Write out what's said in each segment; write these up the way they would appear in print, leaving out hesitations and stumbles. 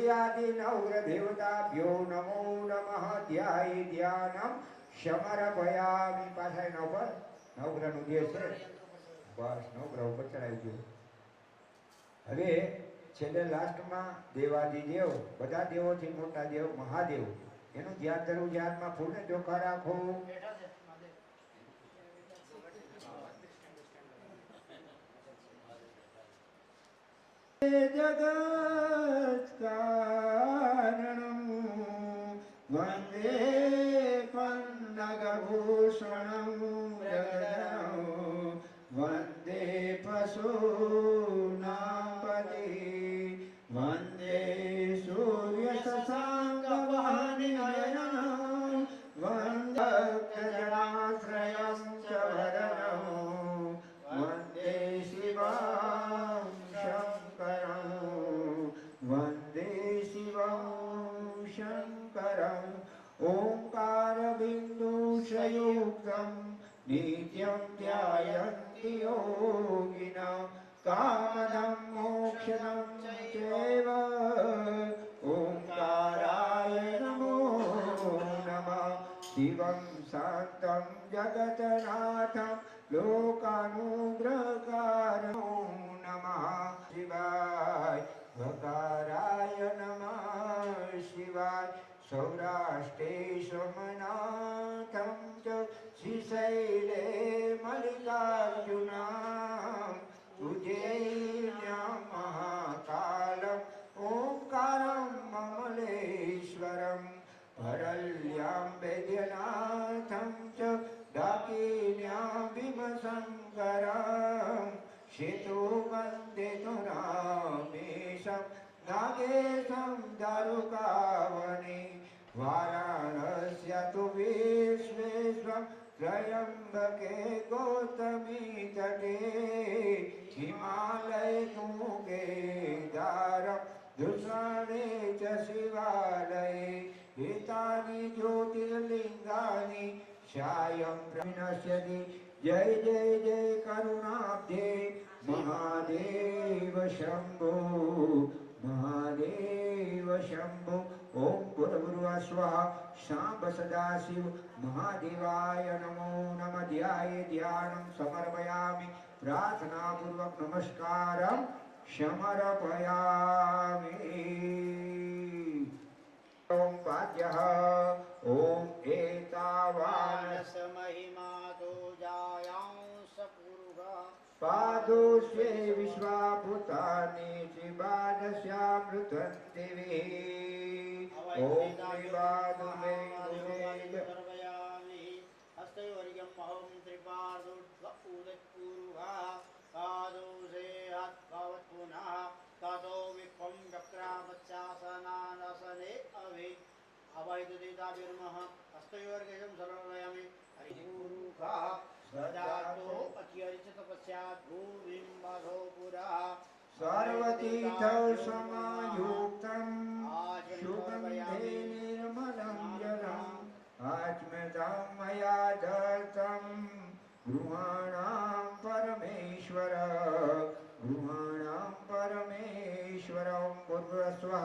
सूर्यादि नवग्रह देवताभ्यो नमो नमः ध्याये ध्यानम समर्पयामि। पाछा नवग्रह નું જે છે બસ નવગ્રહ ઉપર ચડાવી દો। હવે છેલ્લે લાસ્ટમાં દેવાધિદેવ બધા દેવોથી મોટા દેવ મહાદેવ એનું ધ્યાન ધરવું છે। હાથમાં ફૂલને ચોખ્ખા રાખો। जगत् कारणं वन्दे पन्नगभूषणं जगदनं वन्दे पशूनां पते वन्दे सूर्यशशाङ्कवाहननयनं वन्दे गगनाश्रयं च वरदं वन्दे शिवां वन्दे शिवं शङ्करं ओंकार बिन्दुशयुक्तं नित्यं ध्यायन्ति योगिनः कामदं मोक्षदं चैव ओंकाराय नमो नमः। शिवं शान्तं जगन्नाथं लोकानुग्रहकारणं नमः शिवाय। भकाराय नमः शिवाय। सौराष्ट्रे सोमनाथं च श्रीशैले मल्लिकार्जुनं उज्जयिन्यां महाकालं ओंकारं ममलेश्वरं परल्यां वैद्यनाथं च डाकिन्यां भीमशङ्करं शेतो वन्दे रामेशं नागेशं दारुकावने वाराणस्या तु विश्वेश्वरं त्र्यम्बके गौतमी तटे हिमालये तु केदारं धूषणे च शिवालये एतानि ज्योतिर्लिङ्गानि सायं प्रविनश्यति। जय जय जय करुणाब्धे महादेव शंभो महादेव शंभो। ओम भूर्भुवः स्वः शांब सदाशिव महादेवाय नमो नमः ध्याये ध्यानं समर्पयामि। प्रार्थना पूर्वक नमस्कारं समर्पयामि। ओम पाद्यः ओम एतावानस महिमा तो जायांस पुरुषः पादोस्वे विश्वाभूतानि शिवादस्यामृतन्ति वे। ओम विवादुमे सर्वयामि हस्तयोर्यं अहं त्रिपादोद्भूतपूर्वः पादोसे हत्भवत् पुनः ततो विश्वं चक्रावत्यासनानसने अभि अवैदुदिताभिर्मः हस्तयोर्गजं सर्वयामि। हरिपूरुखः सदातो अत्यरिचतपस्यात् भूमिं बाधो पुरः सर्वतीर्थौ समायुक्तं सुगन्धे निर्मलं जलम् आत्मदं मया दत्तं गृहाणां परमेश्वर गृहाणां परमेश्वरं भूर्भुवस्वः।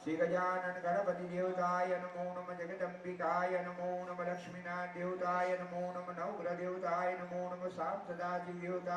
श्री गजानन गणपति देवताय नमो नमः। जगदम्बिकाय नमो नमः। लक्ष्मीनाथ देवताय नमो नमः। नवग्रह देवताय नमो नमः। साम सदाशिव देवता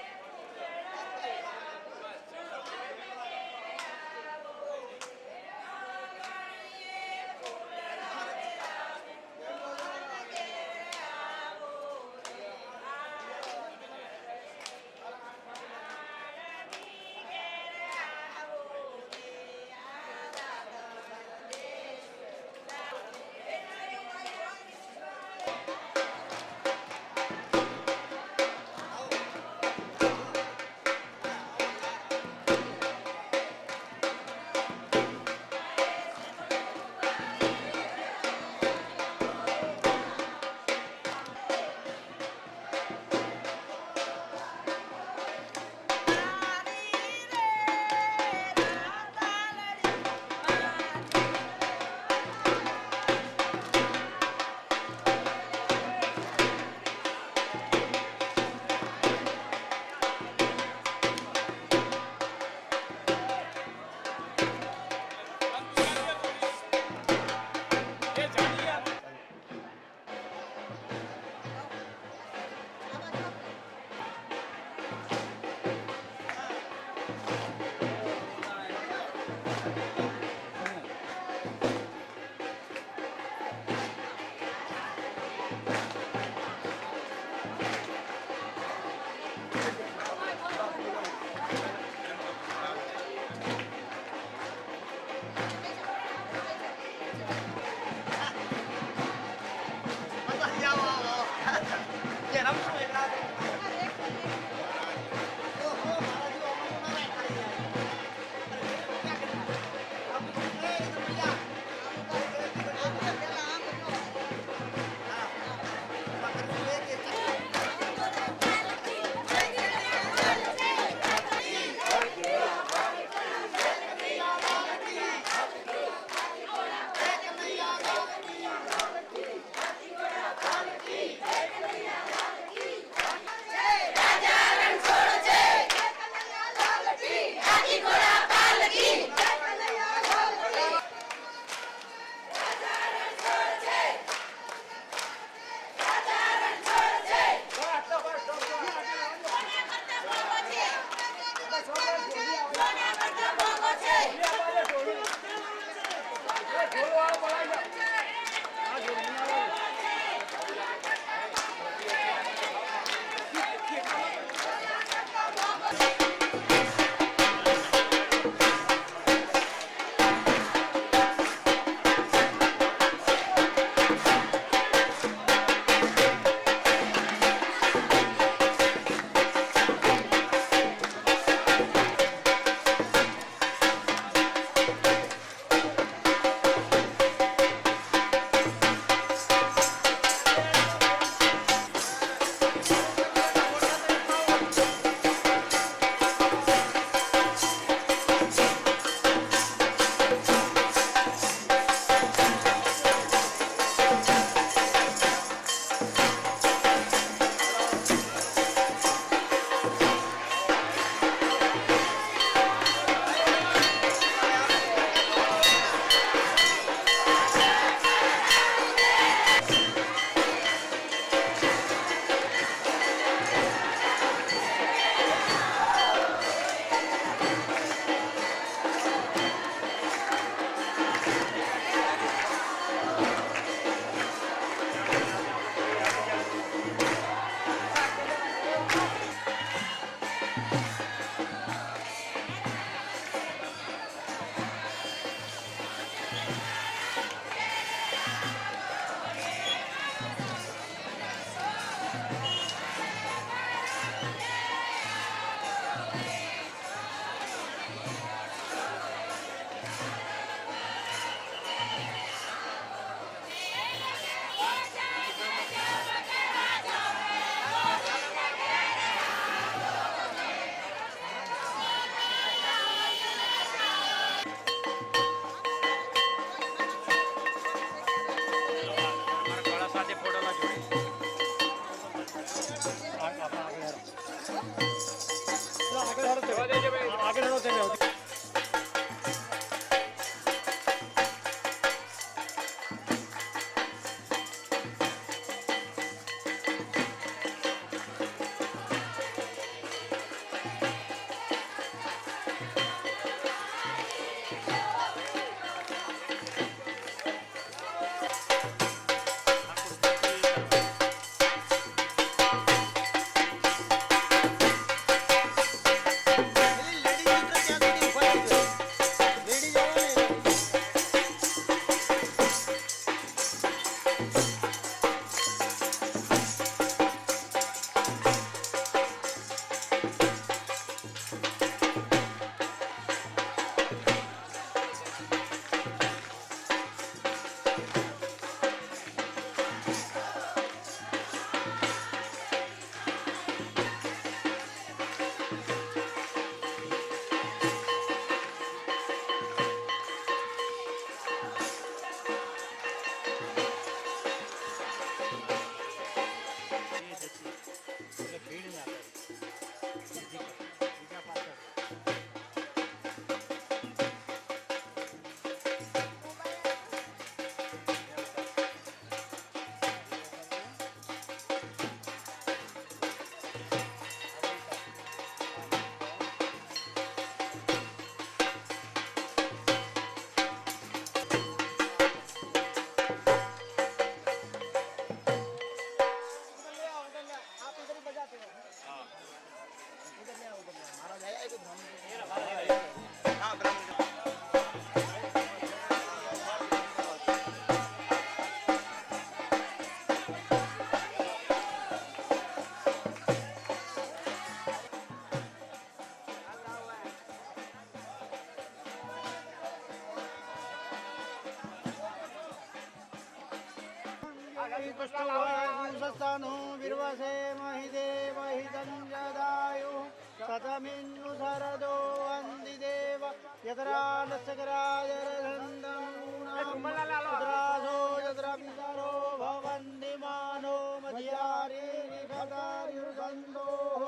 पुष्टवायुषस्तानु विर्वसे महिदेव हितञ्जदायु शतमिन्नु शरदो वन्दिदेव यत्रालस्यकराजरन्दमुद्रासो यत्र पितरो भवन्ति मानो मध्यारे निषदायुर्गन्धोः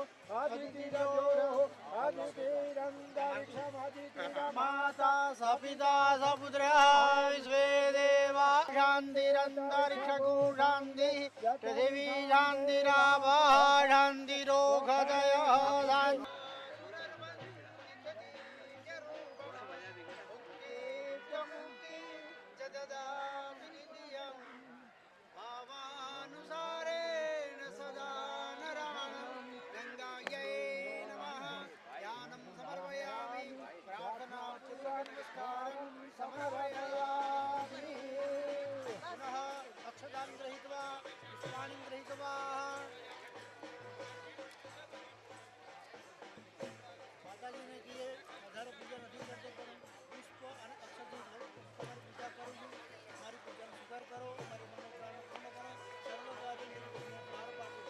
माता सपिता सपुत्रः विश्वे देवा शान्तिरन्तरिक्षको शान्तिः पृथिवी शान्तिरापः शान्तिरोगदयः शान्तिः भावानुसारेण सदा नराणं गङ्गायै नमः ध्यानं समर्पयामि प्रार्थनापूर्वकं समर्पयामि पुनः अक्षतां गृहीत्वा पुष्पाणिं गृहीत्वा माताजी ने किए अधर पूजा नहीं करते करो पुष्प અને અક્ષત લો તમારી પૂજા કરું છું મારી પૂજાનો સ્વીકાર કરો મારી મનોકામના પૂર્ણ કરો સર્વ કાર્ય પાર પાડો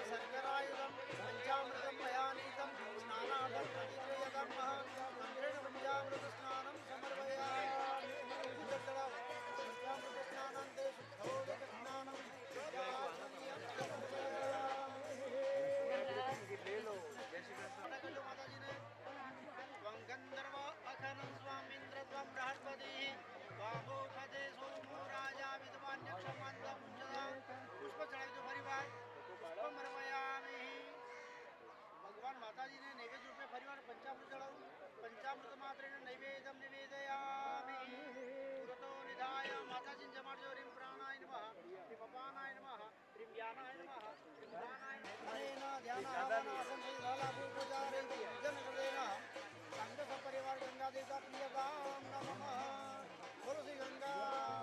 शर्करायुधं पञ्चामृतं मयानीतं स्नानार्थं प्रतिक्रियतं मन्त्रेण पञ्चामृतस्नानं समर्पयामि पञ्चामृतस्नानान्ते शुद्धोदकस्नानं माताजी ने त्वं गन्धर्व अखनं स्वामीन्द्र त्वं बृहस्पतिः बाहो खदे सोमो राजा विद्वान्यक्षमन्तं पुष्प चढ़ाई तो परिवार पुष्पमर्पयामि भगवान माताजी ने नैवेद्य रूपे परिवार पंचामृत चढ़ाऊ पंचामृत मात्रेण नैवेद्यं निवेदयामि पुरतो निधाय माताजी जमाडो ह्रीं प्राणाय नमः ह्रीं पपानाय नमः ह्रीं व्यानाय नमः ह्रीं दानाय नमः ध्यानासनं लालापूजारे जनकृतेन संघ परिवार गंगा देवता प्रियतां नमः बोलो श्री गंगा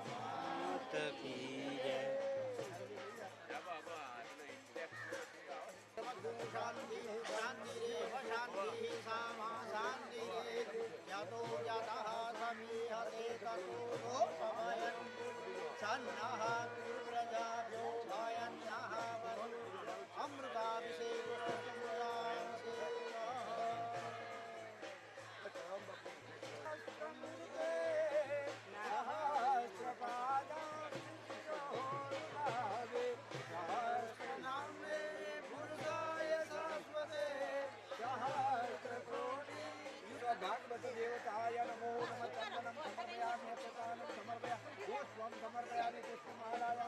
माता की जय शांति शांतिरेव शांतिः सामा शान्तिः यतो यतः समीहते ततो लोकभयं सन्नः प्रजाभ्यो भयन्नः भागवत देवताय नमो नमः चन्दनं समर्पयामि अक्षतानं समर्पयामि पुष्पं समर्पयामि पुष्पमालायां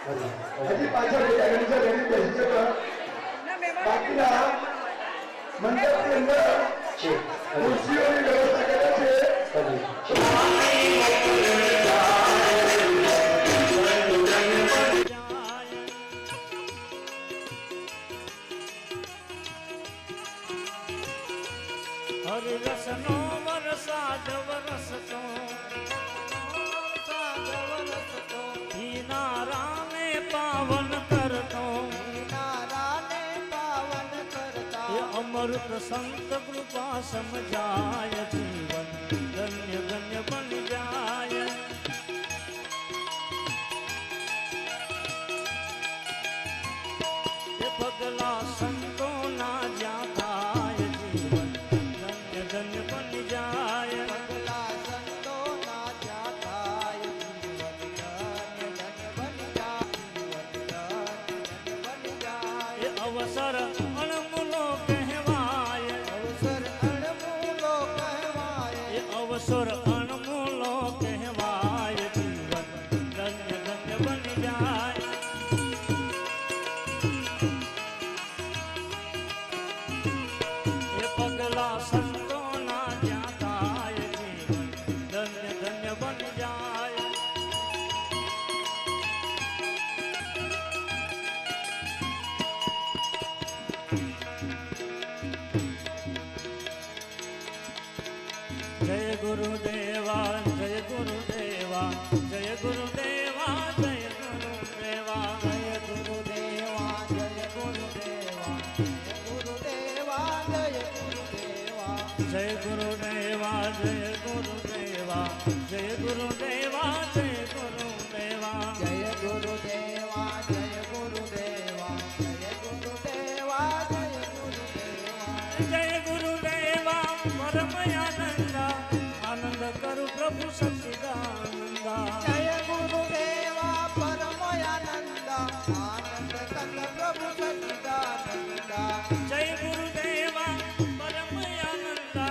હજી પાછળ બીજા ઘણી છે એની બેસી શકો બાકીના મંડપની અંદર ખુરશીઓની વ્યવસ્થા કરે છે હર રસનો વરસાદ વરસતો નારાને પાવન કરતો એ અમૃત સંત કૃપા સમજાય જીવન ધન્ય ધન્ય બની જાય એ પગલા સંતો ના જ્યાં થાય જીવન ધન્ય ધન્ય બની જાય અવસર અણમૂલો કહેવાય એ અવસર અણમૂલો કહેવાય જીવન ધન્ય ધન્ય બની જાય એ પગલા સંતો ના જ્યાં થાય જીવન ધન્ય ધન્ય બની જાય जय गुरुदेवा जय गुरुदेवा जय गुरुदेवा जय गुरुदेवा जय गुरुदेवा जय गुरुदेवा जय गुरुदेवा जय गुरुदेवा जय गुरुदेवा जय गुरुदेवा जय गुरुदेवा जय गुरुदेवा जय गुरुदेवा जय गुरुदेवा जय गुरुदेवा परमयानंदा आनंद करू प्रभु सच्चिदानंदा जय गुरुदेवा परमयानंदा आनंद कर प्रभु सच्चिदानंदा जय गुरुदेवा परमयानंदा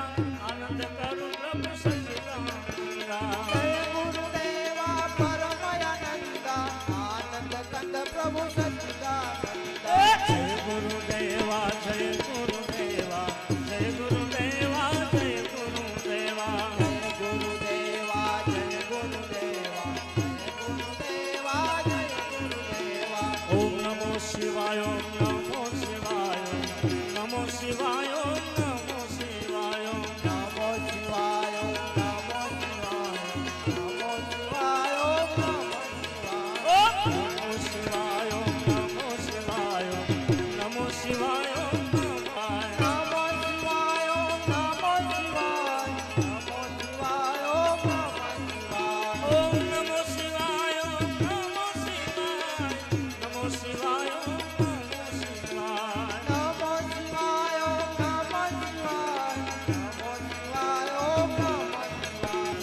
आनंद करू प्रभु सच्चिदानंदा जय गुरुदेवा परमयानंदा आनंद कर प्रभु सच्चिदानंदा जय गुरुदेवा जय गुरुदेवा जय गुरुदेवा जय गुरुदेवा जय गुरुदेवा जय गुरुदेवा जय गुरुदेवा ओम नमो शिवाय ओम नमो शिवाय नमो शिवाय ओम नमो शिवाय नमो शिवाय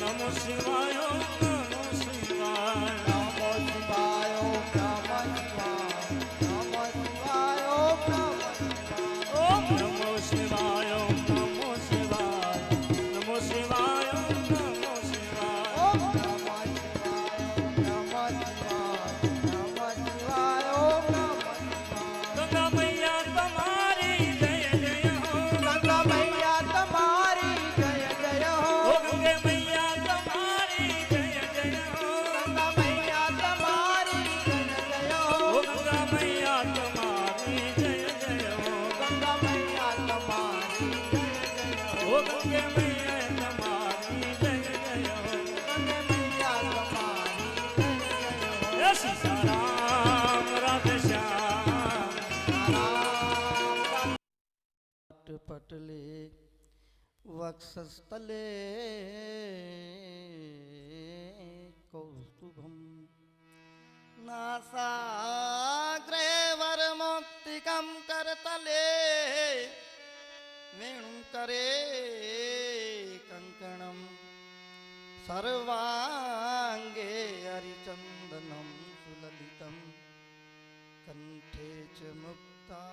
नमो शिवाय नमो शिवाय नमो शिवाय नमो शिवाय पटले वक्षस्थले कौस्तुभम नासाग्रे वरमुक्तिकं करतले वेणुकरे कंकणम सर्वांगे हरिचंदनं सुललितं कंठे च मुक्ता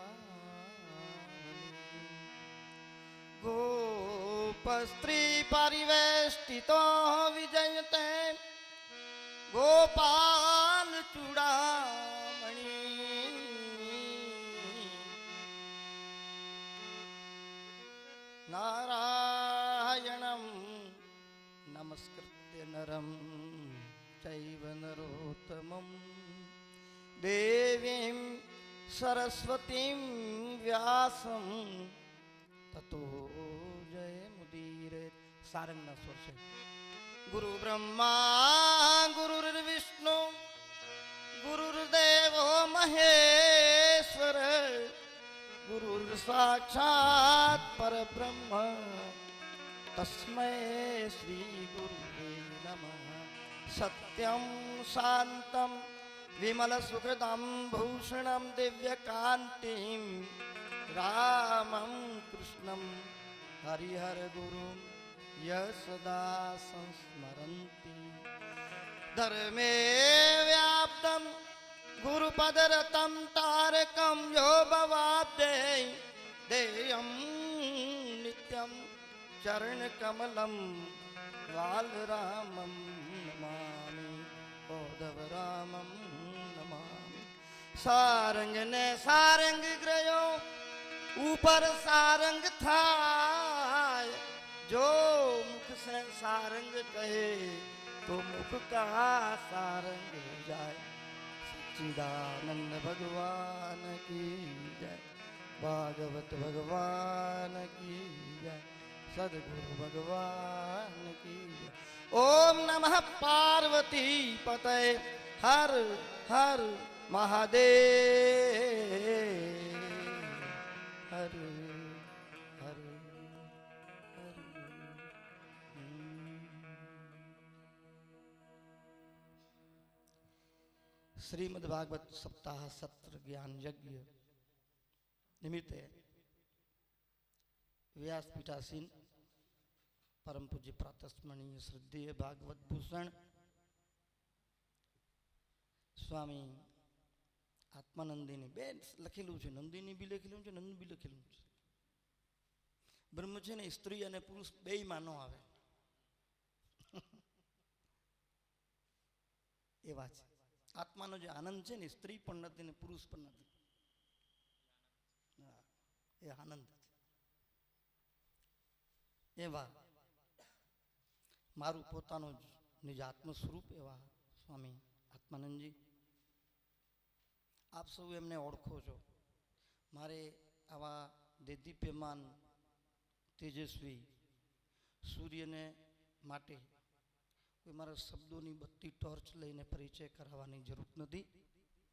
गोपस्त्री परिवेष्टितो विजयते गोपाल चूड़ा नरं चैव नरोत्तमं देवीं सरस्वतीं व्यासं ततो जयमुदीरयेत्। सारंगना स्वर છે. गुरु ब्रह्मा गुरुर्विष्णु गुरुर्देवो महेश्वर गुरुर्साक्षात् परब्रह्म तस्मै श्री गुरुवे नमः। सत्यं शान्तं विमलसुखदं भूषणं दिव्यकान्तिं रामं कृष्णं हरिहरगुरुं यः सदा संस्मरन्ति। धर्मे व्याप्तं गुरुपदरतं तारकं यो भवाब्धे देयं नित्यं चरणकमलं बालरामं नमामि बोधवरामं नमामि। सारंग ने सारंग ग्रयो ऊपर सारंग थाय जो मुख से सारंग कहे तो मुख का सारंग जाए। सच्चिदानंद भगवान की जय। भागवत भगवान की जय। सद्गुरु भगवान की जय। ओम नमः पार्वती पतये हर हर महादेव हर हर हर। श्रीमद् भागवत सप्ताह सत्र ज्ञान यज्ञ निमित्ते व्यासपीठासीन परम पूज्य प्रातस्मरणीय श्रद्धेय भागवत भूषण स्वामी आत्मानंदीनी बेन लखेલું છે. નંદીની બી લખેલું છે, નંદ બી લખેલું છે. બ્રહ્મ છે ને સ્ત્રી અને પુરુષ બેયમાં ન આવે એવા છે. આત્માનો જે આનંદ છે ને સ્ત્રી પણ નથી ને પુરુષ પણ નથી. એ આનંદ છે. એવા મારું પોતાનું નિજ આત્મ સ્વરૂપ એવા સ્વામી આત્માનંદજી. આપ સૌ એમને ઓળખો છો. મારે આવા દેદીપ્યમાન તેજસ્વી સૂર્યને માટે કોઈ મારા શબ્દોની બત્તી ટોર્ચ લઈને પરિચય કરાવવાની જરૂર નથી.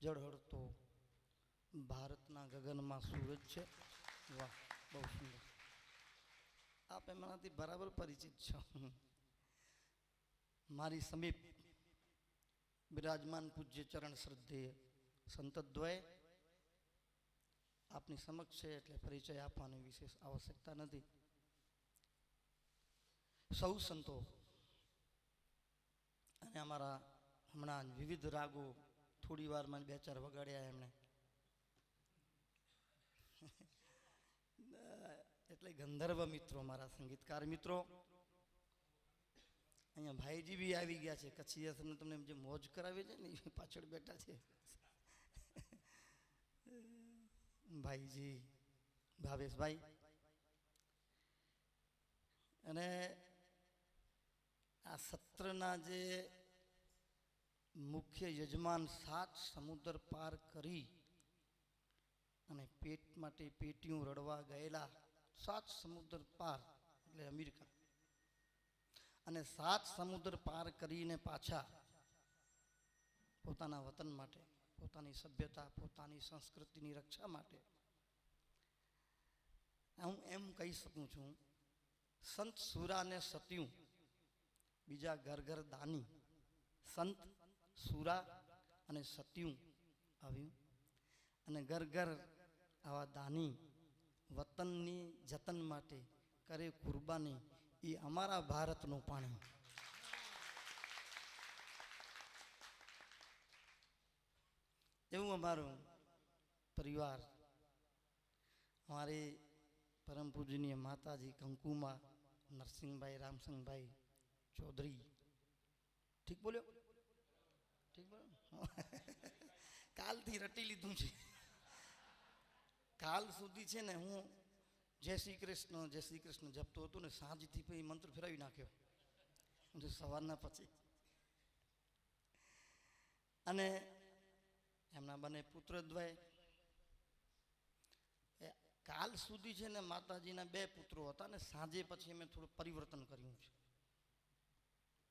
જળહળતો ભારતના ગગનમાં સૂરજ છે. વાહ, બહુ સુંદર. આપ એમનાથી બરાબર પરિચિત છો. મારી સમીપ બિરાજમાન પૂજ્ય ચરણ શ્રદ્ધેય સંતદ્વય આપની સમક્ષ છે એટલે પરિચય આપવાની વિશેષ આવશ્યકતા નથી. સૌ સંતો અને અમારા હમણાં વિવિધ રાગો થોડી વારમાં 2-4 વગાડ્યા એમણે એટલે ગંધર્વ મિત્રો, મારા સંગીતકાર મિત્રો. અહીંયા ભાઈજી બી આવી ગયા છે. કચ્છી તમને જે મોજ કરાવી છે ને એ પાછળ બેઠા છે. ભાઈજી ભાવેશભાઈ અને આ સત્રના જે મુખ્ય યજમાન 7 સમુદ્ર પાર કરી અને પેટ માટે પેટીઓ રડવા ગયેલા 7 સમુદ્ર પાર એટલે અમેરિકા અને 7 સમુદ્ર પાર કરીને પાછા પોતાના વતન માટે, પોતાની સભ્યતા, પોતાની સંસ્કૃતિની રક્ષા માટે હું એમ કહી શકું છું, સંત સુરા ને સત્યું બીજા ઘર ઘર દાની. સંત સુરા અને સત્યું આવ્યું અને ઘર ઘર આવા દાની વતનની જતન માટે કરે કુરબાની. એ અમારા ભારતનું પાણી. એવું અમારું પરિવાર. અમારે પરમ પૂજનીય માતાજી કંકુમા નરસિંહભાઈ રામસિંહભાઈ ચૌધરી. ઠીક બોલ્યો? ઠીક બોલ્યો? કાલથી રટી લીધું છે. કાલ સુધી છે ને હું જય શ્રી કૃષ્ણ જપતો હતો ને સાંજથી પછી મંત્ર ફેરવી નાખ્યો. જો સવારના પછી. અને એમના બંને પુત્રદ્વય કાલ સુધી છે ને માતાજીના 2 પુત્રો હતા ને સાંજે પછી અમે થોડું પરિવર્તન કર્યું છે.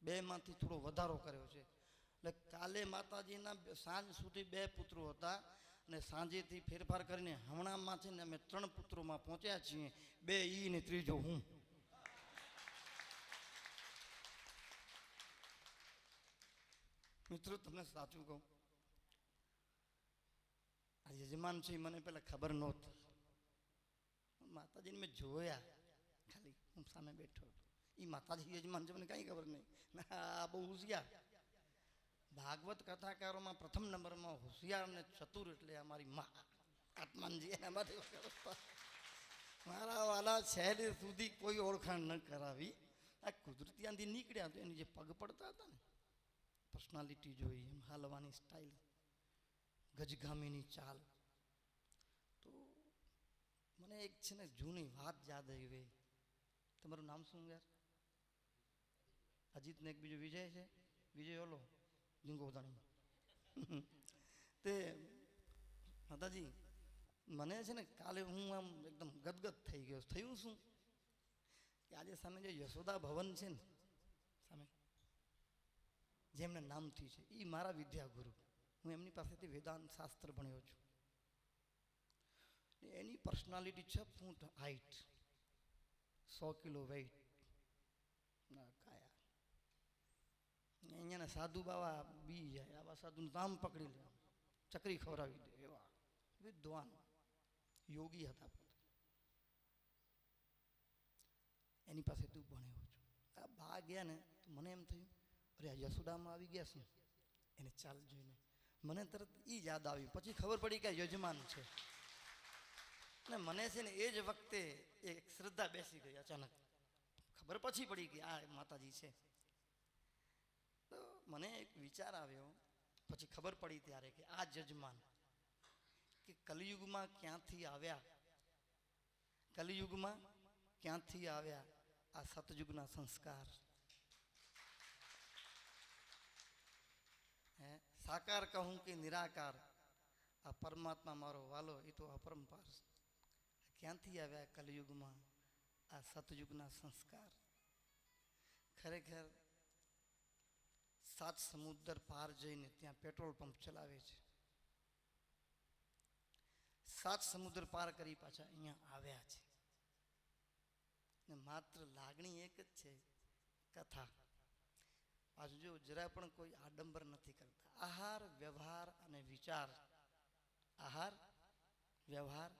2 માંથી થોડો વધારો કર્યો છે. એટલે કાલે માતાજીના સાંજ સુધી 2 પુત્રો હતા અને સાંજેથી ફેરફાર કરીને હમણાંમાં છે ને અમે 3 પુત્રોમાં પહોંચ્યા છીએ. 2 ઈ ને ત્રીજો હું. મિત્રો તમને સાચું કહું, આ યજમાન છે મને પેલા ખબર નહોતી. માતાજીને મેં જોયા, ખાલી હું સામે બેઠો હતો. એ માતાજી યજમાન છે મને કાંઈ ખબર નહીં. ના, બહુ હોશિયાર. ભાગવત કથાકારોમાં પ્રથમ નંબરમાં હોશિયાર અને ચતુર એટલે અમારી મા આત્માનજી. એના માટે મારા વાલા શહેર સુધી કોઈ ઓળખાણ ન કરાવી. આ કુદરતી આંધી નીકળ્યા તો એની જે પગ પડતા હતા ને, પર્સનાલિટી જોઈ, એમ હાલવાની સ્ટાઇલ, ગજગામીની ચાલ, તો મને એક છે ને જૂની વાત યાદ આવી ગઈ. તમારું નામ શું યાર? અજીત ને એક બીજો વિજય છે. વિજય ઓલો જીંગોદાણી. તે માતાજી મને છે ને કાલે હું આમ એકદમ ગદગદ થઈ ગયો. થયું શું કે આજે સામે જે યશોદા ભવન છે ને સામે, જેમને નામથી છે, એ મારા વિદ્યાગુરુ. હું એમની પાસેથી વેદાંત શાસ્ત્ર ભણ્યો છું. એની પર્સનાલિટી 6 ફૂટ હાઈટ, 100 કિલો વેઇટ ના કાયા. અહીંયાના સાધુ બાવા બી જાય, આવા સાધુનું નામ પકડી લે, ચકરી ખવડાવી દે, એવા વિદ્વાન યોગી હતા. એની પાસે તું ભણ્યો છું. આ બા ગયા ને તો મને એમ થયું, અરે આ યશોદામાં આવી ગયા છે. એને ચાલ જોઈને મને તરત એ યાદ આવી. પછી ખબર પડી કે યજમાન છે. ને મને છે ને એ જ વખતે એક શ્રદ્ધા બેસી ગઈ. અચાનક ખબર પછી પડી કે આ માતાજી છે. તો મને એક વિચાર આવ્યો, પછી ખબર પડી ત્યારે કે આ યજમાન કે કલિયુગમાં ક્યાંથી આવ્યા, કલિયુગમાં ક્યાંથી આવ્યા આ સતયુગના સંસ્કાર. સાકાર કહું કે નિરાકાર, આ પરમાત્મા મારો વાલો એ તો અપરંપાર. ક્યાંથી આવ્યા કલિયુગમાં આ સતયુગના સંસ્કાર. ખરેખર 7 સમુદ્ર પાર જઈને ત્યાં પેટ્રોલ પંપ ચલાવે છે. 7 સમુદ્ર પાર કરી પાછા અહીંયા આવ્યા છે. ને માત્ર લાગણી એક જ છે, કથા. પાછું જો જરા પણ કોઈ આડંબર નથી કરતા. આહાર, વ્યવહાર અને વિચાર, આહાર, વ્યવહાર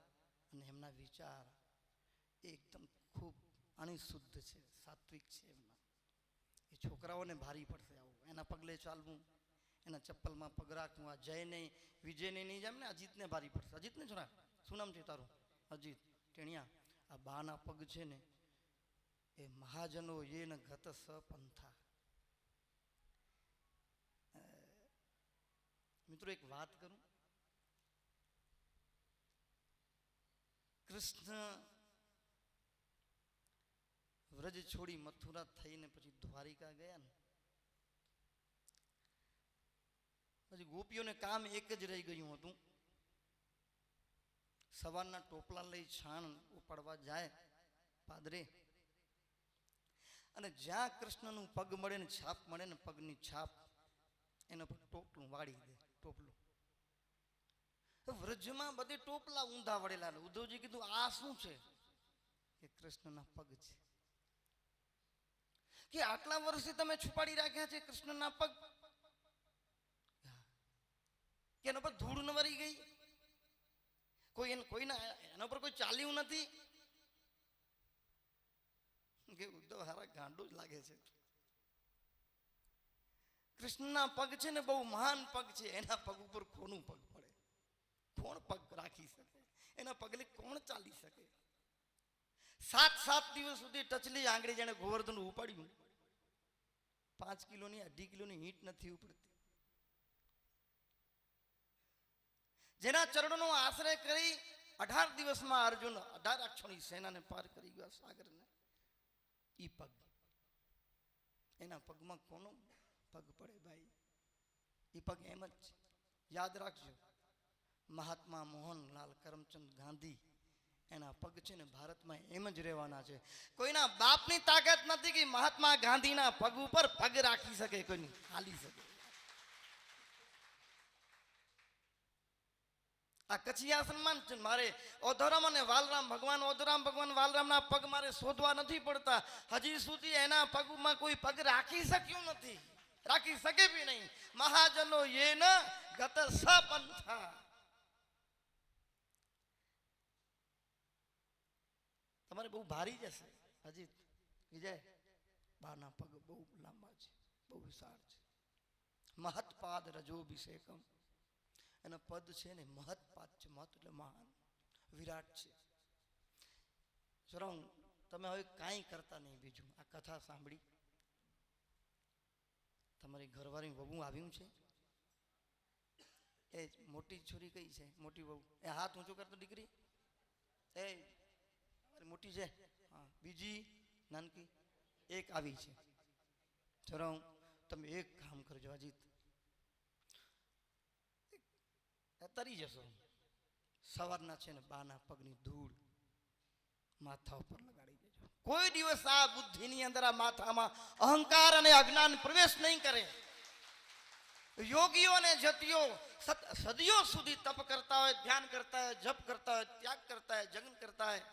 અને એમના વિચાર એકદમ ખૂબ અણિશુદ્ધ છે, સાત્વિક છે એમના. એ છોકરાઓને ભારી પડશે આવું, એના પગલે ચાલવું, એના ચપ્પલમાં પગ રાખવું. આ જયને વિજયને નહીં જેમ ને અજીતને ભારી પડશે. અજીતને છોરા, શું નામ છે તારું? અજીત ટેણિયા. આ બાના પગ છે ને એ મહાજનો એ ન ગત સ પંથા. મિત્રો એક વાત કરું, કૃષ્ણ વ્રજ છોડી મથુરા થઈને પછી દ્વારિકા ગયા ને, પછી ગોપીઓને કામ એક જ રહી ગયું હતું. સવારના ટોપલા લઈ છાણ ઉપાડવા જાય પાદરે, અને જ્યાં કૃષ્ણનું પગ મળે ને છાપ મળે ને, પગની છાપ, એના પર ટોપલું વાળી દે. ટોપલું વ્રજમાં બધે ટોપલા ઊંધા વળેલા. ઉદ્ધવજી કીધું આ શું છે? કે કૃષ્ણના પગ છે. કે આટલા વર્ષથી તમે છુપાડી રાખ્યા છે કૃષ્ણના પગ, કે એના પર ધૂળ ન વળી ગઈ? કોઈના એના પર કોઈ ચાલ્યું નથી? કે ઉદ્ધવ હારા ગાંડું જ લાગે છે. કૃષ્ણના પગ છે ને બહુ મહાન પગ છે. એના પગ ઉપર કોનું પગ પડે? કોણ પગ રાખી શકે? એના પગલે કોણ ચાલી શકે? 7 દિવસ સુધી ટચલી આંગળી જેને ગોવર્ધન ઉપાડ્યું, 5 કિલોની 2.5 કિલોની ઈંટ નથી ઉપડતી. જેના ચરણોનો આશ્રય કરી 18 દિવસમાં અર્જુન 18 અક્ષોની સેનાને પાર કરી ગયો સાગરને, ઈ પગ. એના પગમાં કોનો પગ પડે ભાઈ? એ પગ એમ જ છે. યાદ રાખજો, મહાત્મા મોહનલાલ કરમચંદ ગાંધી એના પગ છે ને ભારતમાં એમ જ રહેવાના છે. કોઈના બાપની તાકાત નથી કે મહાત્મા ગાંધીના પગ ઉપર પગ રાખી શકે, કોઈની હાલી શકે. આ કચ્છિયા સન્માન છે મારે. ઓધોરામ અને વાલરામ ભગવાન, ઓધોરામ ભગવાન વાલરામના પગ મારે શોધવા નથી પડતા. હજી સુધી એના પગમાં કોઈ પગ રાખી શક્યું નથી, રાખી શકે બી નહીં. મહાજનો એ ન ગત સપંથા. તમારે બહુ ભારી જશે હજી વિજય. બાના પગ બહુ લાંબા છે, બહુ વિશાળ છે. મહત્પાદ રજોભિષેકમ, એના પદ છે ને મહત્પાદ છે. મહત એટલે મહાન, વિરાટ છે. ચલો તમે હવે કાંઈ કરતા નહીં બીજું. આ કથા સાંભળી, તમારી ઘરવાળી વહુ આવ્યું છે, એ મોટી છોરી કઈ છે? મોટી વહુ એ હાથ ઊંચો કરતો દીકરી, એ મોટી છે. હા, બીજી નાનકી એક આવી છે. ચલો તમે એક કામ કરજો અજીત, તરી જશો. સવારના છે ને બાના પગની ધૂળ માથા ઉપર લગાડી દેજો. કોઈ દિવસ આ બુદ્ધિની અંદર, આ માથામાં અહંકાર અને અજ્ઞાન પ્રવેશ નહીં કરે. યોગીઓ અને જતીઓ સદીઓ સુધી તપ કરતા હોય, ધ્યાન કરતા હોય, જપ કરતા હોય, ત્યાગ કરતા હોય, જગ્ન કરતા હોય,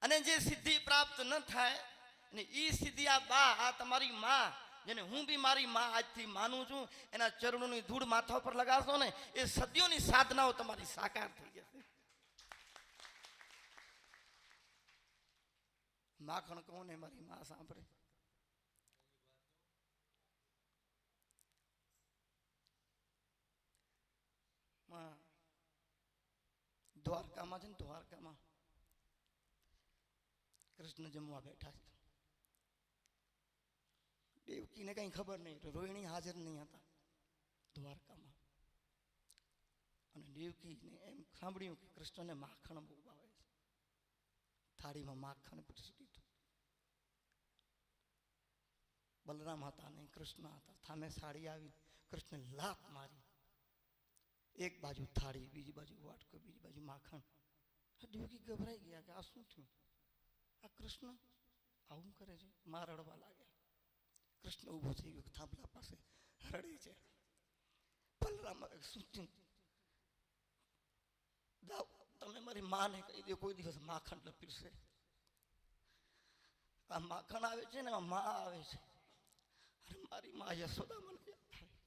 અને જે સિદ્ધિ પ્રાપ્ત ન થાય ને એ સિદ્ધિ આ બા, આ તમારી માં, જેને હું બી મારી માં આજથી માનું છું, એના ચરણોની ધૂળ માથા ઉપર લગાવશો ને, એ સદીઓની સાધનાઓ તમારી સાકાર થઈ જશે. માખણ કહું ને મારી માં સાંભળે. દ્વારકામાં છે ને, દ્વારકામાં કૃષ્ણ જમવા બેઠા છે. દેવકીને કઈ ખબર નહીં, રોહિણી હાજર નહીં હતા દ્વારકામાં. અને દેવકીને એમ સાંભળ્યું કે કૃષ્ણને માખણ બહુ ભાવે છે. થાળીમાં માખણ પીરસી દીધું. બલરામ હતા નહીં, કૃષ્ણ હતા. સામે સાડી આવી, કૃષ્ણ લાત મારી. એક બાજુ થાળી, બીજી બાજુ વાટકો, બીજી બાજુ માખણ. દેવકી ગભરાઈ ગયા કે આ શું થયું? આ કૃષ્ણ આવું કરે છે? માં રડવા લાગ્યા. કૃષ્ણ ઊભો થઈ ગયો થાંભલા પાસે, રડે છે. બલરામ શું થયું? તમે મારી માને કહી દો કોઈ દિવસ માખણ ન પીરસે. આ માખણ આવે છે ને, માં આવે છે. અરે મારી માં યશોદા મને યાદ થાય.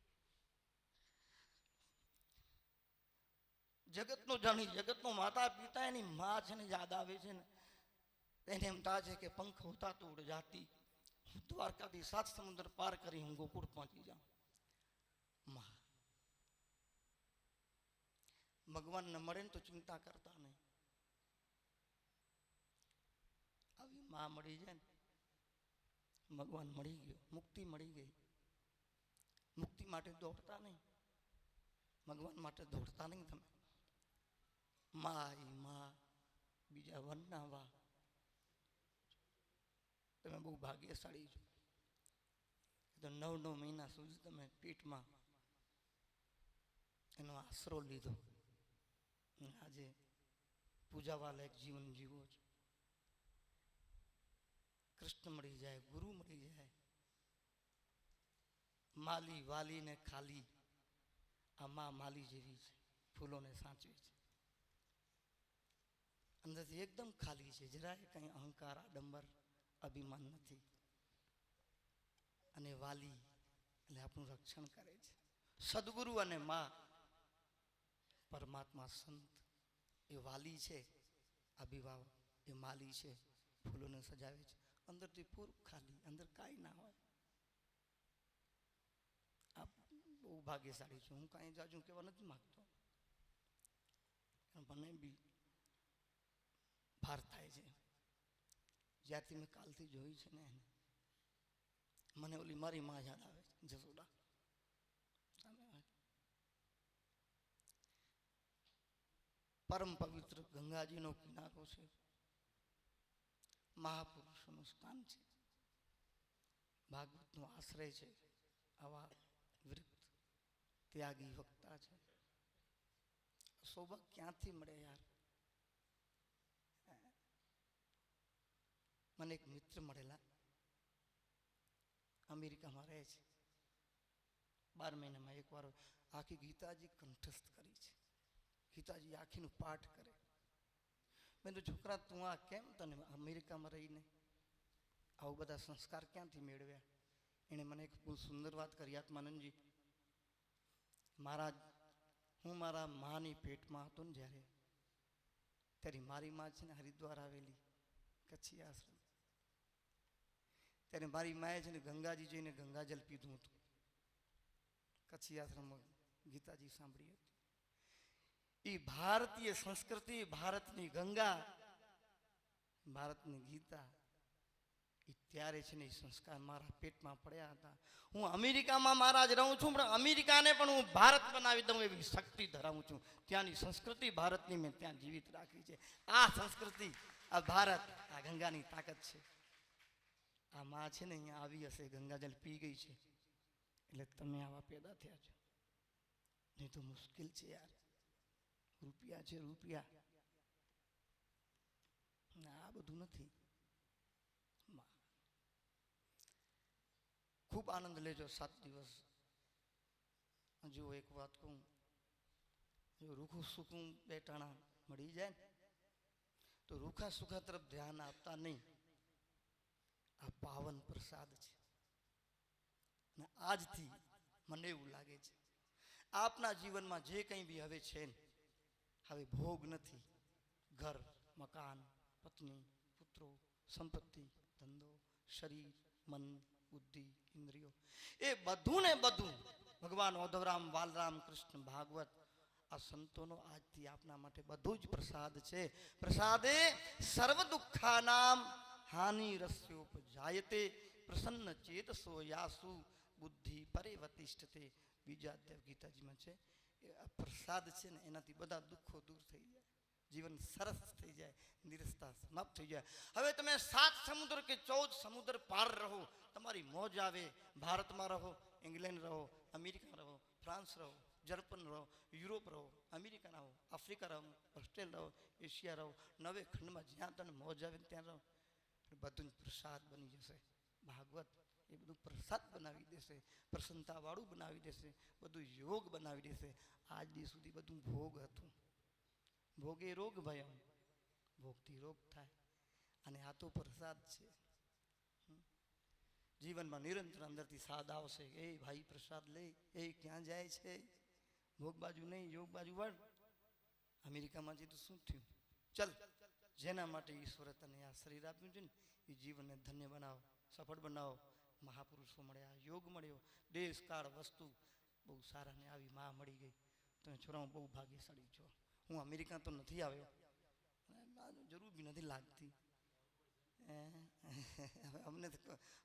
જગતનો જાણી, જગતનો માતા પિતા, એની માં છે ને યાદ આવે છે ને, એને એમ થાય છે કે પંખ હોતા તો ઉડ જાતી, દ્વારકાથી 7 સમુદ્ર પાર કરી હું ગોકુળ પહોંચી જાઉં. માં ભગવાનને મળે ને તો ચિંતા કરતા નહીં. આવી માં મળી જાય ને, ભગવાન મળી ગયો, મુક્તિ મળી ગઈ. મુક્તિ માટે દોડતા નહીં, ભગવાન માટે દોડતા નહીં. તમે માં બીજા વનના વા, તમે બહુ ભાગ્યશાળી છો. તો 9 મહિના સુધી તમે પેટમાં એનો આશરો લીધો, આજે પૂજાવાલા એક જીવન જીવો છો. કૃષ્ણ મળી જાય, ગુરુ મળી જાય, માલી વાલી ને ખાલી. આ માં માલી જેવી છે, ફૂલોને સાચવે છે. અંદરથી એકદમ ખાલી છે, જરાય કઈ અહંકાર, આડંબર, અભિમાન નથી. અને વાલી એટલે આપણું રક્ષણ કરે છે. સદગુરુ અને માં પરમાત્મા સંત એ વાલી છે, અભિભાવ એ માલી છે, ફૂલોને સજાવે છે. અંદરથી પૂરું ખાલી, અંદર કાંઈ ના હોય. આ બહુ ભાગ્યશાળી છું. હું કાંઈ જાજુ કહેવા નથી માગતો, મને બી ભાર થાય છે. જ્યારથી મેં કાલથી જોઈ છે ને, મને ઓલી મારી માં યાદ આવે છે, જસોદા. પરમ પવિત્ર ગંગાજીનો કિનારો છે, મહાપુરુષોનું સ્થાન છે. ભાગવતનો આશ્રય છે, આવા વૃત્ત ત્યાગી વક્તા છે. સૌભાગ્ય ક્યાંથી મળે યાર? મને એક મિત્ર મળેલા, અમેરિકામાં રહે છે. 12 મહિનામાં એકવાર આખી ગીતાજી કંઠસ્થ કરી છે. ગીતાજી આખીનું પાઠ કરે. મેં તો છોકરા તું આ કેમ તને અમેરિકામાં રહીને આવું બધા સંસ્કાર ક્યાંથી મેળવ્યા? એણે મને એક બહુ સુંદર વાત કરી. આત્માનંદજી, હું મારા માની પેટમાં હતો ને જ્યારે, ત્યારે મારી માં છે ને હરિદ્વાર આવેલી, કચ્છી આશ્રમ. ત્યારે મારી માએ છે ને ગંગાજી જઈને ગંગાજલ પીધું હતું. કચ્છી આશ્રમમાં ગીતાજી સાંભળી હતી. એ ભારતીય સંસ્કૃતિ, ભારતની ગંગા, ભારતની ગીતા, એ ત્યારે છે ને એ સંસ્કાર મારા પેટમાં પડ્યા હતા. હું અમેરિકામાં મહારાજ રહું છું, પણ અમેરિકાને પણ હું ભારત બનાવી દઉં એવી શક્તિ ધરાવું છું. ત્યાંની સંસ્કૃતિ ભારતની મેં ત્યાં જીવિત રાખી છે. આ સંસ્કૃતિ, આ ભારત, આ ગંગાની તાકાત છે. આ માં છે ને અહીંયા આવી હશે, ગંગાજલ પી ગઈ છે, એટલે તમે આવા પેદા થયા છો. નહીં તો મુશ્કેલ છે યાર. રૂપિયા છે, રૂપિયા. આ બધું નથી. ખૂબ આનંદ લેજો 7 દિવસ. જો એક વાત કહું, જો રૂખું સૂકું 2 ટાણા મળી જાય ને તો રૂખા સુખા તરફ ધ્યાન આપતા નહીં. આ પાવન પ્રસાદ છે. અને આજથી મને એવું લાગે છે આપના જીવનમાં જે કંઈ બી હવે છે ને, હવે ભોગ નથી. ઘર, મકાન, પત્ની, પુત્રો, સંપત્તિ, ધંધો, શરીર, મન, બુદ્ધિ, ઇન્દ્રિયો, એ બધું ને બધું ભગવાન ઓધવરામ, બાલરામ, કૃષ્ણ, ભાગવત, આ સંતોનો આજથી આપના માટે બધું જ પ્રસાદ છે. પ્રસાદે સર્વ દુઃખાનામ હાનિ રસ્યોપજાયતે પ્રસન્ન ચેતસો યાસુ બુદ્ધિ પરિવતિષ્ઠતે. બીજા અધ્યાય ગીતાજીમાં છે. એ પ્રસાદ છે ને, એનાથી બધા દુઃખો દૂર થઈ જાય, જીવન સરસ થઈ જાય, નિરસતા સમાપ્ત થઈ જાય. હવે તમે 7 સમુદ્ર કે 14 સમુદ્ર પાર રહો, તમારી મોજ આવે. ભારતમાં રહો, ઇંગ્લેન્ડ રહો, અમેરિકા રહો, ફ્રાન્સ રહો, જર્મન રહો, યુરોપ રહો, અમેરિકા રહો, આફ્રિકા રહો, ઓસ્ટ્રેલિયા રહો, એશિયા રહો, 9 ખંડમાં જ્યાં તને મોજ આવે ત્યાં રહો. બધું જ પ્રસાદ બની જશે. ભાગવત એ બધું પ્રસાદ બનાવી દેશે, પ્રસન્નતાવાળું બનાવી દેશે, બધું યોગ બનાવી દેશે. આજ દી સુધી બધું ભોગ હતું. ભોગે રોગ ભયો, ભોગથી રોગ થાય. અને આ તો પ્રસાદ છે. જીવનમાં નિરંતર અંદરથી સાદ આવશે. એ ભાઈ પ્રસાદ લે, એ ક્યાં જાય છે? ભોગ બાજુ નહીં, યોગ બાજુ વળ. અમેરિકામાં જઈ તો શું થયું? ચલ, જેના માટે ઈશ્વરે તને આ શરીર આપ્યું છે ને, એ જીવનને ધન્ય બનાવો, સફળ બનાવો. મહાપુરુષો મળ્યા, યોગ મળ્યો, દેશ કાળ વસ્તુ બહુ સારા ને આવી માં મળી ગઈ. તમે છોરાઓ બહુ ભાગ્યશાળી છો. હું અમેરિકા તો નથી આવ્યો, જરૂર બી નથી લાગતી.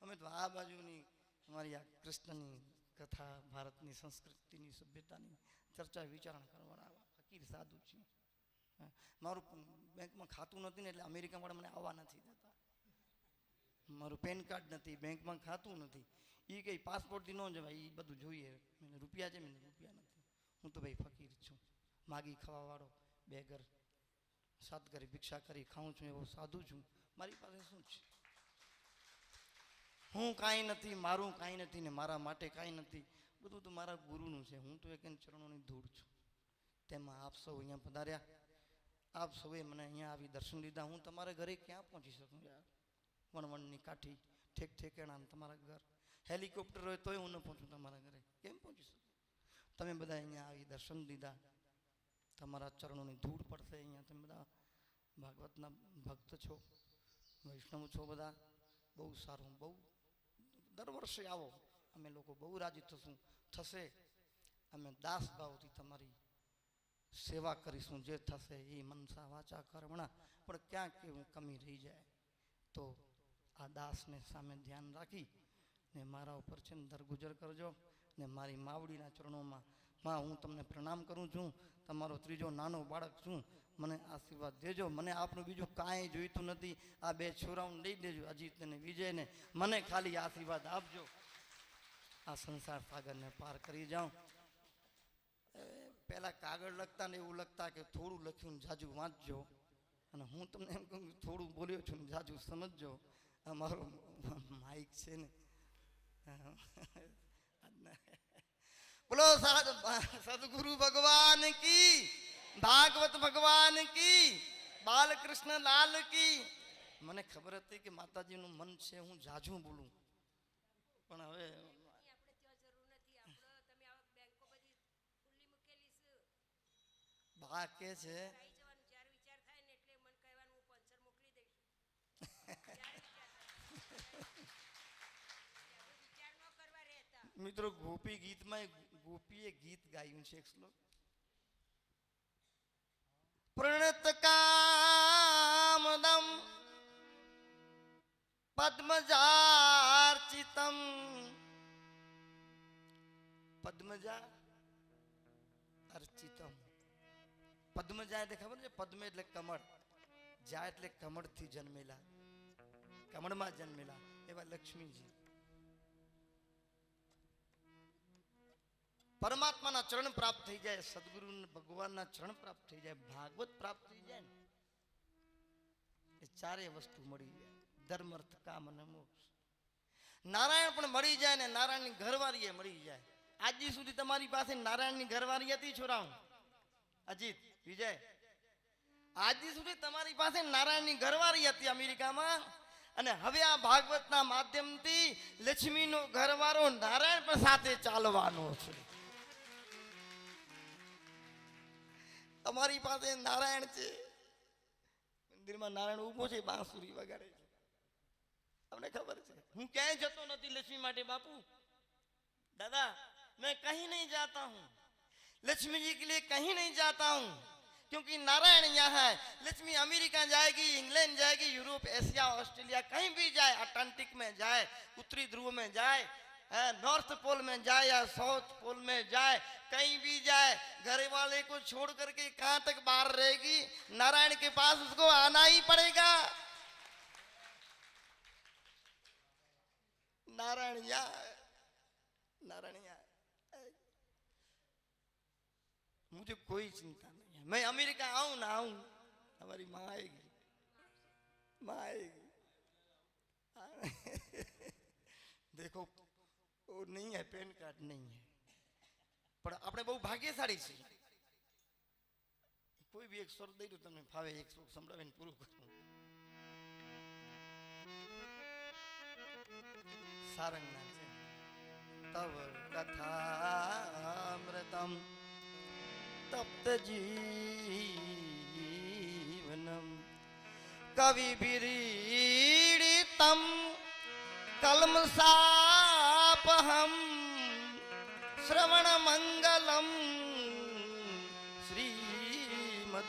અમે તો આ બાજુની અમારી આ કૃષ્ણની કથા, ભારતની સંસ્કૃતિની, સભ્યતાની ચર્ચા વિચારણા કરવાના ફકીર સાધુ છું. મારું બેંકમાં ખાતું નથી ને, એટલે અમેરિકાવાળા મને આવવા નથી દેતા. મારું પેન કાર્ડ નથી, બેંકમાં ખાતું નથી. એ કંઈ પાસપોર્ટથી ન જવાય, એ બધું જોઈએ. રૂપિયા છે, મને રૂપિયા નથી. હું તો ભાઈ ફકીર છું, માગી ખાવાવાળો, બેગર. 7 ઘરે ભિક્ષા કરી ખાઉં છું એવો સાધુ છું. મારી પાસે શું છે? હું કાંઈ નથી, મારું કાંઈ નથી ને મારા માટે કાંઈ નથી. બધું તો મારા ગુરુનું છે. હું તો એક ચરણોની ધૂળ છું. તેમાં આપ સૌ અહીંયા પધાર્યા, આપ સૌએ મને અહીંયા આવી દર્શન લીધા. હું તમારા ઘરે ક્યાં પહોંચી શકું યાર? વણવણની કાઠી, ઠેક ઠેકાણા તમારા ઘર, હેલિકોપ્ટર હોય તોય હું ન પહોંચું તમારા ઘરે. કેમ પહોંચી શકું? તમે બધા અહીંયા આવી દર્શન લીધા, તમારા ચરણોની ધૂળ પડશે. અહીંયા તમે બધા ભાગવતના ભક્ત છો, વૈષ્ણવ છો, બધા બહુ સારું. બહુ દર વર્ષે આવો, અમે લોકો બહુ રાજી થશે. અમે દાસ ભાવથી તમારી સેવા કરીશું. જે થશે એ મનસા વાચા કર્મણા. પણ ક્યાંક એવું કમી રહી જાય તો આ દાસને સામે ધ્યાન રાખી ને મારા ઉપર છે ને દરગુજર કરજો. ને મારી માવડીના ચરણોમાં માં હું તમને પ્રણામ કરું છું, તમારો ત્રીજો નાનો બાળક છું, મને આશીર્વાદ દેજો, મને આપનું બીજું કાંઈ જોઈતું નથી, આ બે છોરાઓને દઈ દેજો, અજીત અને વિજયને, મને ખાલી આશીર્વાદ આપજો, આ સંસાર સાગરને પાર કરી જાઉં. પહેલાં કાગળ લખતા ને એવું લખતા કે થોડું લખ્યું ને જાજુ વાંચજો, અને હું તમને એમ કહું થોડું બોલ્યો છું ને જાજુ સમજજો. આ મારો માઇક છે ને. બોલો સદગુરુ ભગવાન કી, ભાગવત ભગવાન કી, બાલકૃષ્ણ લાલ કી. મને ખબર હતી કે માતાજીનું મન છે હું જાજુ બોલું, પણ હવે બા કે છે મિત્રો ગોપી ગીતમાં ગોપીએ ગીત ગાયું છે એક શ્લોક, પ્રણત કામદમ પદ્મજાર્ચિતમ. પદ્મજા અર્ચિતમ. પદ્મજા એટલે ખબર છે, પદ્મ એટલે કમળ, જા એટલે કમળથી જન્મેલા, કમળમાં જન્મેલા એવા લક્ષ્મીજી. પરમાત્માના ચરણ પ્રાપ્ત થઈ જાય, સદગુરુ ભગવાનના ચરણ પ્રાપ્ત થઈ જાય, ભાગવત પ્રાપ્ત થઈ જાય ને એ ચારેય વસ્તુ મળી જાય, ધર્મ અર્થ કામ અને મોક્ષ. નારાયણ પણ મળી જાય ને નારાયણની ઘરવાળી મળી જાય. આજી સુધી તમારી પાસે નારાયણની ઘરવાળી હતી છોરાઓ, અજીત વિજય, આજી સુધી તમારી પાસે નારાયણની ઘરવાળી હતી અમેરિકામાં, અને હવે આ ભાગવતના માધ્યમથી લક્ષ્મીનો ઘરવાળો નારાયણ પણ સાથે ચાલવાનો છે. અમારી પાસે નારાયણ છે, મંદિરમાં નારાયણ ઊભો છે, બાંસુરી વગાડે છે, અમને ખબર છે. હું ક્યાંય જતો નથી લક્ષ્મી માટે બાપू, दादा मैं कहीं नहीं जाता हूं, लक्ष्मी जी के लिए कहीं नहीं जाता हूं, क्योंकि नारायण यहाँ है. लक्ष्मी अमेरिका जाएगी, इंग्लैंड जाएगी, यूरोप, एशिया, ऑस्ट्रेलिया, कहीं भी जाए, अटलांटिक में जाए, उत्तरी ध्रुव में जाए, नॉर्थ पोल में जाए या साउथ पोल में जाए, कहीं भी जाए, घर वाले को छोड़ करके कहां तक बाहर रहेगी, नारायण के पास उसको आना ही पड़ेगा. नारायण यहाँ, नारायण यहाँ. मुझे कोई चिंता नहीं है, मैं अमेरिका आऊं ना आऊं, हमारी माँ आएगी, माँ आएगी. देखो वो नहीं है, पैन कार्ड नहीं है, पर આપણે બહુ ભાગ્યશાળી છે. કોઈ બી એક સ્વર દઈ દો તમને ફાવે, એક સ્વર સંભળાવીને પૂરું કરું. સારંગના છે. તવ કથામૃતમ તપ્ત જીવનમ કવિભીરીડિતમ કલ્મષાપહમ શ્રવણ મંગલમ શ્રીમદાંતમ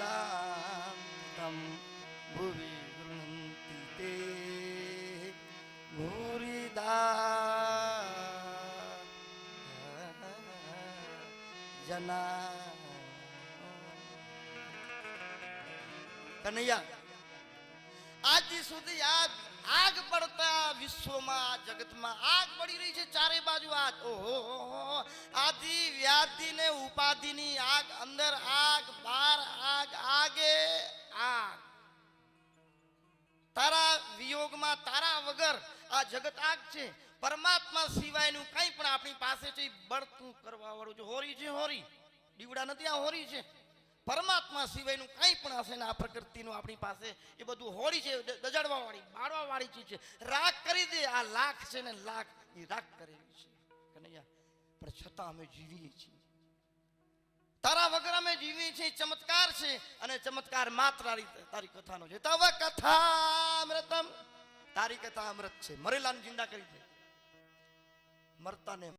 ભુવિ ગૃહંતિ તે ભૂરિદા जना. કનૈયા આજ સુધી આગ પડતા વિશ્વમાં, જગતમાં આગ પડી રહી છે ચારે બાજુ. આગ, ઓહો, આદિ વ્યાધિ ને ઉપાધિની આગ, અંદર આગ, બહાર આગ, આગે આગ. તારા વિયોગમાં, તારા વગર આ જગત આગ છે. પરમાત્મા સિવાયનું કંઈ પણ આપણી પાસે છે બળતું કરવા વાળું છે. હોરી છે, હોરી, દીવડા નથી, આ હોરી છે. પરમાત્મા સિવાયનું કંઈ પણ હશે ને આ પ્રકૃતિનું આપણી પાસે એ બધું હોરી છે, દજાડવા વાળી, બાળવા વાળી ચીજ છે. રાગ કરી દે, આ લાખ છે ને લાખ એ રાગ કરેલી છે કનૈયા. પણ છતાં અમે જીવીએ છીએ, તારા વગર અમે જીવીએ છીએ. ચમત્કાર છે, અને ચમત્કાર માત્ર તારી કથાનો છે. તવ કથા અમૃતમ, તારી કથા અમૃત છે. મરેલાને જિંદા કરી દે, મરતાને